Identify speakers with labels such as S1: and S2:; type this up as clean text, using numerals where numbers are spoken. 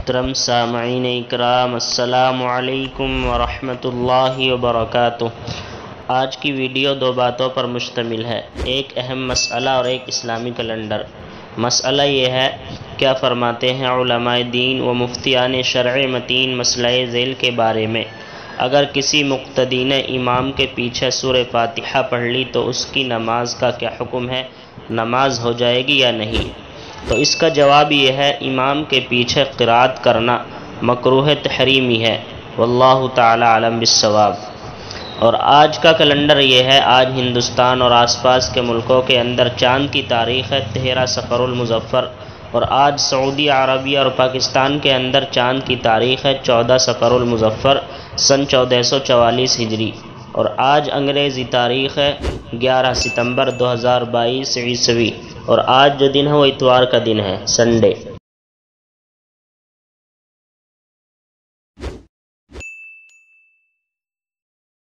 S1: محترم سامعین اکرام، السلام علیکم ورحمۃ اللہ وبرکاتہ۔ آج کی ویڈیو دو باتوں پر مشتمل ہے، ایک اہم مسئلہ اور ایک اسلامی کیلنڈر۔ مسئلہ یہ ہے، کیا فرماتے ہیں علماء دین و مفتیان شرع متین مسئلہ ذیل کے بارے میں؟ اگر کسی مقتدی نے امام کے پیچھے سورہ فاتحہ پڑھ لی تو اس کی نماز کا کیا حکم ہے؟ نماز ہو جائے گی یا نہیں؟ تو اس کا جواب یہ ہے، امام کے پیچھے قرات کرنا مکروہ تحریمی ہے، واللہ تعالی عالم بالصواب۔ اور آج کا کیلنڈر یہ ہے، آج ہندوستان اور آس پاس کے ملکوں کے اندر چاند کی تاریخ ہے 13 صفر المظفر، اور آج سعودی عربیہ اور پاکستان کے اندر چاند کی تاریخ ہے 14 صفر المظفر سن 1444 ہجری، اور آج انگریزی تاریخ ہے 11 ستمبر 2022 عیسوی، اور آج جو دن ہے وہ اتوار کا دن ہے، سنڈے۔